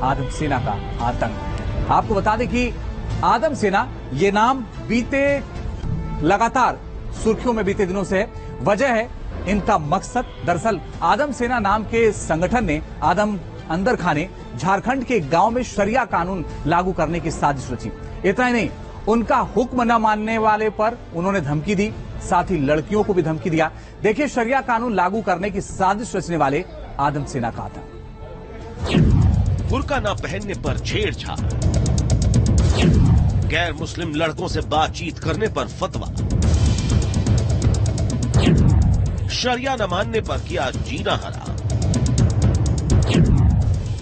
आदम सेना का आतंक। आपको बता दें कि आदम सेना ये नाम बीते लगातार सुर्खियों में बीते दिनों से है। वजह है इनका मकसद। दरअसल आदम सेना नाम के संगठन ने आदम अंदर खाने झारखंड के गांव में शरिया कानून लागू करने की साजिश रची। इतना ही नहीं, उनका हुक्म न मानने वाले पर उन्होंने धमकी दी, साथ ही लड़कियों को भी धमकी दिया। देखिए शरिया कानून लागू करने की साजिश रचने वाले आदम सेना का आतंक। बुर्का न पहनने पर छेड़छाड़, गैर मुस्लिम लड़कों से बातचीत करने पर फतवा, शरिया न मानने पर किया जीना हराम।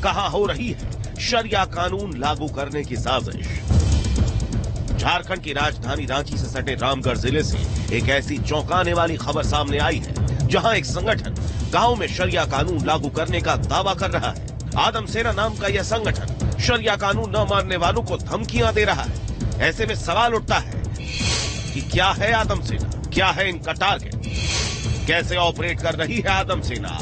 कहां हो रही है शरिया कानून लागू करने की साजिश। झारखंड की राजधानी रांची से सटे रामगढ़ जिले से एक ऐसी चौंकाने वाली खबर सामने आई है जहां एक संगठन गांव में शरिया कानून लागू करने का दावा कर रहा है। आदम सेना नाम का यह संगठन शरिया कानून न मानने वालों को धमकियां दे रहा है। ऐसे में सवाल उठता है कि क्या है आदम सेना, क्या है इनका टारगेट, कैसे ऑपरेट कर रही है आदम सेना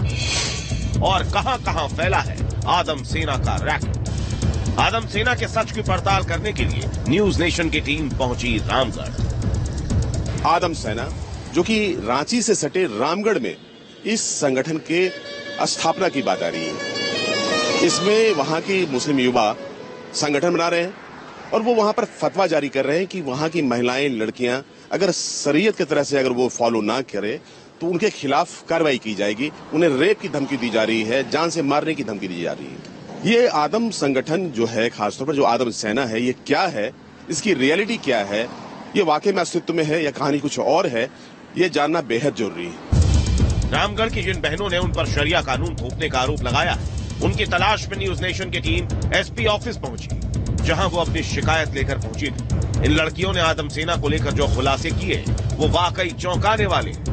और कहां कहां फैला है आदम सेना का रैकेट। आदम सेना के सच की पड़ताल करने के लिए न्यूज नेशन की टीम पहुंची रामगढ़। आदम सेना जो कि रांची से सटे रामगढ़ में इस संगठन के स्थापना की बात आ रही है। इसमें वहां की मुस्लिम युवा संगठन बना रहे हैं और वो वहां पर फतवा जारी कर रहे हैं कि वहां की महिलाएं, लड़कियां अगर शरीयत की तरह से अगर वो फॉलो ना करे तो उनके खिलाफ कार्रवाई की जाएगी। उन्हें रेप की धमकी दी जा रही है, जान से मारने की धमकी दी जा रही है। ये आदम संगठन जो है, खासतौर पर जो आदम सेना है, ये क्या है, इसकी रियलिटी क्या है, ये वाकई में अस्तित्व में है या कहानी कुछ और है, ये जानना बेहद जरूरी है। रामगढ़ की जिन बहनों ने उन पर शरिया कानून थोपने का आरोप लगाया है, उनकी तलाश में न्यूज नेशन की टीम एसपी ऑफिस पहुंची, जहां वो अपनी शिकायत लेकर पहुंची थी। इन लड़कियों ने आदम सेना को लेकर जो खुलासे किए वो वाकई चौंकाने वाले हैं।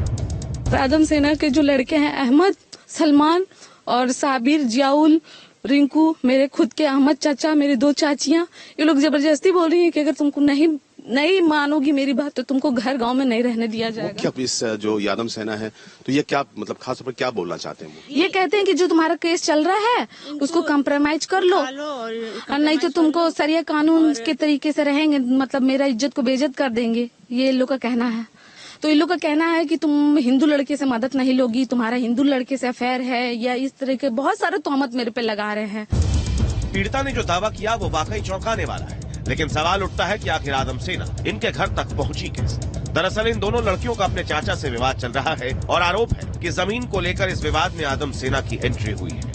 आदम सेना के जो लड़के हैं, अहमद, सलमान और साबिर, जियाउल, रिंकू, मेरे खुद के अहमद चाचा, मेरी 2 चाचियां, ये लोग जबरदस्ती बोल रही है कि अगर तुमको नहीं मानोगी मेरी बात तो तुमको घर गांव में नहीं रहने दिया जाएगा। क्या इस जो आदम सेना है तो ये क्या मतलब खास तौर पर क्या बोलना चाहते हैं? ये कहते हैं कि जो तुम्हारा केस चल रहा है उसको कम्प्रोमाइज कर लो और नहीं तो तुमको शरिया कानून के तरीके से रहेंगे, मतलब मेरा इज्जत को बेइज्जत कर देंगे, ये लोग का कहना है। तो इन लोग का कहना है कि तुम हिंदू लड़के से मदद नहीं लोगी, तुम्हारा हिंदू लड़के से अफेयर है, या इस तरह के बहुत सारे तोहमत मेरे पे लगा रहे हैं। पीड़िता ने जो दावा किया वो वाकई चौंकाने वाला है, लेकिन सवाल उठता है कि आखिर आदम सेना इनके घर तक पहुंची कैसे। दरअसल इन दोनों लड़कियों का अपने चाचा से विवाद चल रहा है और आरोप है कि जमीन को लेकर इस विवाद में आदम सेना की एंट्री हुई है।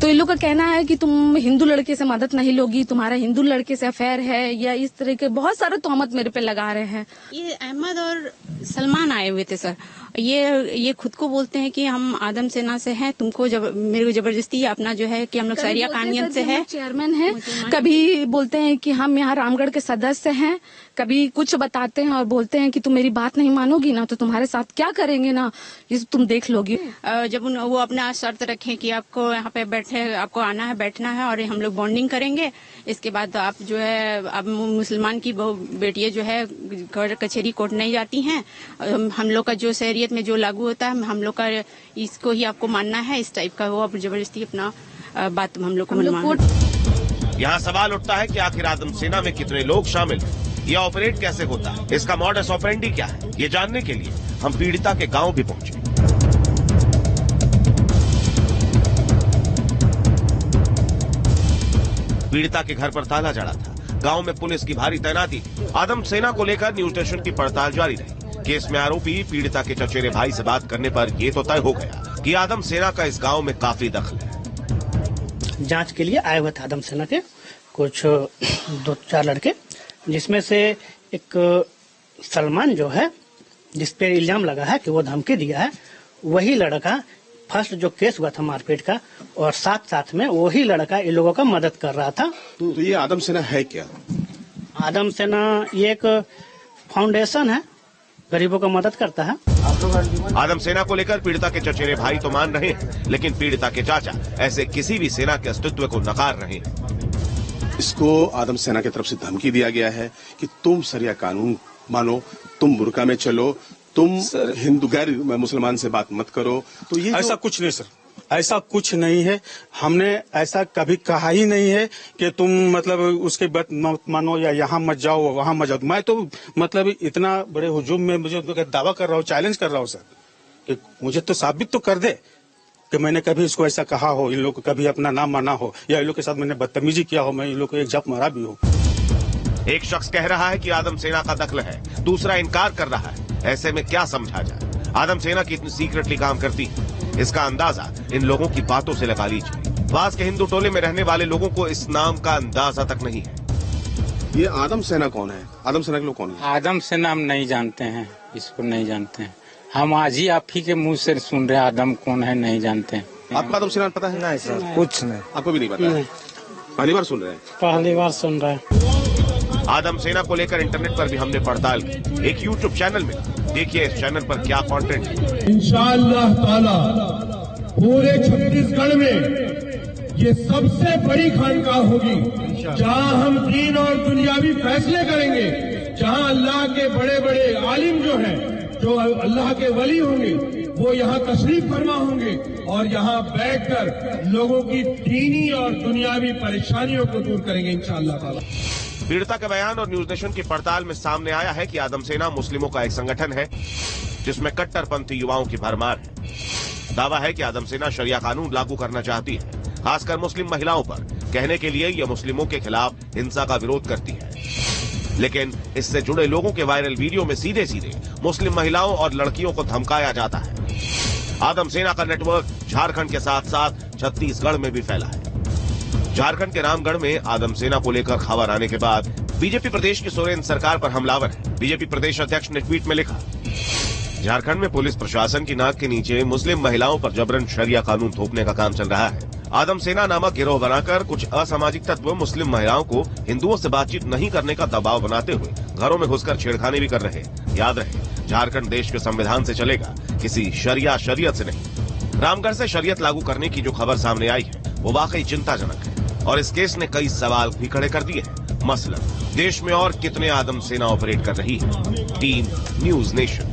तो इन लोग का कहना है कि तुम हिंदू लड़के से मदद नहीं लोगी, तुम्हारा हिंदू लड़के से अफेयर है, या इस तरह के बहुत सारे तोहमत मेरे पे लगा रहे हैं। ये अहमद और सलमान आए हुए थे सर। ये खुद को बोलते हैं कि हम आदम सेना से हैं, तुमको मेरे को जबरदस्ती अपना जो है कि हम लोग शरिया कानून से है, चेयरमैन है, कभी बोलते हैं कि हम यहाँ रामगढ़ के सदस्य हैं, कभी कुछ बताते हैं और बोलते हैं कि तुम मेरी बात नहीं मानोगी ना तो तुम्हारे साथ क्या करेंगे ना ये तुम देख लोगी। जब वो अपना शर्त रखें कि आपको यहाँ पे आपको आना है, बैठना है और हम लोग बॉन्डिंग करेंगे, इसके बाद आप जो है अब मुसलमान की बेटियां जो है कचहरी कोर्ट नहीं जाती हैं, हम लोग का जो शरीयत में जो लागू होता है हम लोग का इसको ही आपको मानना है, इस टाइप का वो जबरदस्ती अपना बात हम लोग को मनवाना। यहाँ सवाल उठता है कि आखिर आदम सेना में कितने लोग शामिल हैं, ये ऑपरेट कैसे होता है, इसका मॉडस ऑपरेंडी क्या है, ये जानने के लिए हम पीड़िता के गांव भी पहुंचे। पीड़िता के घर पर ताला जड़ा था, गांव में पुलिस की भारी तैनाती थी। आदम सेना को लेकर न्यूज स्टेशन की पड़ताल जारी रही। केस में आरोपी पीड़िता के चचेरे भाई से बात करने पर यह तो तय हो गया कि आदम सेना का इस गांव में काफी दखल है। जांच के लिए आए हुए थे आदम सेना के कुछ 2-4 लड़के, जिसमें से एक सलमान जो है जिसपे इल्जाम लगा है कि वो धमकी दिया है, वही लड़का फर्स्ट जो केस हुआ था मारपीट का, और साथ में वही लड़का इन लोगों का मदद कर रहा था। तो ये आदम सेना है क्या? आदम सेना ये एक फाउंडेशन है, गरीबों को मदद करता है। आदम सेना को लेकर पीड़िता के चचेरे भाई तो मान रहे हैं, लेकिन पीड़िता के चाचा ऐसे किसी भी सेना के अस्तित्व को नकार रहे हैं। इसको आदम सेना की तरफ से धमकी दिया गया है कि तुम शरिया कानून मानो, तुम बुर्का में चलो, तुम हिंदू गैर मुसलमान से बात मत करो। तो ये ऐसा कुछ नहीं सर, ऐसा कुछ नहीं है। हमने ऐसा कभी कहा ही नहीं है कि तुम मतलब उसके बात मत मानो या यहाँ मत जाओ वहाँ मत जाओ। मैं तो मतलब इतना बड़े हुजूम में मुझे दावा कर रहा हूँ, चैलेंज कर रहा हूँ सर, कि मुझे तो साबित तो कर दे कि मैंने कभी इसको ऐसा कहा हो, इन लोग को कभी अपना नाम माना हो, या इन लोग के साथ मैंने बदतमीजी किया हो, मैं इन लोग को एक झप मारा भी हो। एक शख्स कह रहा है कि आदम सेना का दखल है, दूसरा इनकार कर रहा है। ऐसे में क्या समझा जाए? आदम सेना कितनी सीक्रेटली काम करती है, इसका अंदाजा इन लोगों की बातों से लगा लीजिए। वास के हिंदू टोले में रहने वाले लोगों को इस नाम का अंदाजा तक नहीं है। ये आदम सेना कौन है? आदम सेना के लोग कौन है? आदम सेना हम नहीं जानते हैं, इसको नहीं जानते हैं। हम आज ही आप ही के मुंह से सुन रहे हैं आदम कौन है, नहीं जानते हैं। आपको आदम सेना पता है? नहीं सर, कुछ नहीं। आपको भी नहीं पता? नहीं। पहली बार सुन रहे हैं? पहली बार सुन रहे हैं। आदम सेना को लेकर इंटरनेट पर भी हमने पड़ताल की। एक यूट्यूब चैनल में देखिए इस चैनल पर क्या कंटेंट है। इंशाअल्लाह ताला पूरे छत्तीसगढ़ में ये सबसे बड़ी खानकाह होगी जहां हम दीन और दुनियावी फैसले करेंगे, जहां अल्लाह के बड़े बड़े आलिम जो हैं, जो अल्लाह के वली होंगे, वो यहाँ तशरीफ फरमा होंगे और यहाँ बैठकर लोगों की दीनी और दुनियावी परेशानियों को दूर करेंगे इंशाअल्लाह ताला। पीड़िता के बयान और न्यूज नेशन की पड़ताल में सामने आया है कि आदम सेना मुस्लिमों का एक संगठन है जिसमें कट्टरपंथी युवाओं की भरमार है। दावा है कि आदम सेना शरिया कानून लागू करना चाहती है, खासकर मुस्लिम महिलाओं पर। कहने के लिए यह मुस्लिमों के खिलाफ हिंसा का विरोध करती है, लेकिन इससे जुड़े लोगों के वायरल वीडियो में सीधे सीधे मुस्लिम महिलाओं और लड़कियों को धमकाया जाता है। आदम सेना का नेटवर्क झारखंड के साथ साथ छत्तीसगढ़ में भी फैला है। झारखंड के रामगढ़ में आदम सेना को लेकर खबर आने के बाद बीजेपी प्रदेश की सोरेन सरकार पर हमलावर है। बीजेपी प्रदेश अध्यक्ष ने ट्वीट में लिखा, झारखंड में पुलिस प्रशासन की नाक के नीचे मुस्लिम महिलाओं पर जबरन शरिया कानून थोपने का काम चल रहा है। आदम सेना नामक गिरोह बनाकर कुछ असामाजिक तत्व मुस्लिम महिलाओं को हिंदुओं से बातचीत नहीं करने का दबाव बनाते हुए घरों में घुसकर छेड़खानी भी कर रहे हैं। याद रहे, झारखंड देश के संविधान से चलेगा, किसी शरियत से नहीं। रामगढ़ से शरीयत लागू करने की जो खबर सामने आई है वो वाकई चिंताजनक है और इस केस ने कई सवाल भी खड़े कर दिए हैं। मसलन देश में और कितने आदम सेना ऑपरेट कर रही है? Team news nation.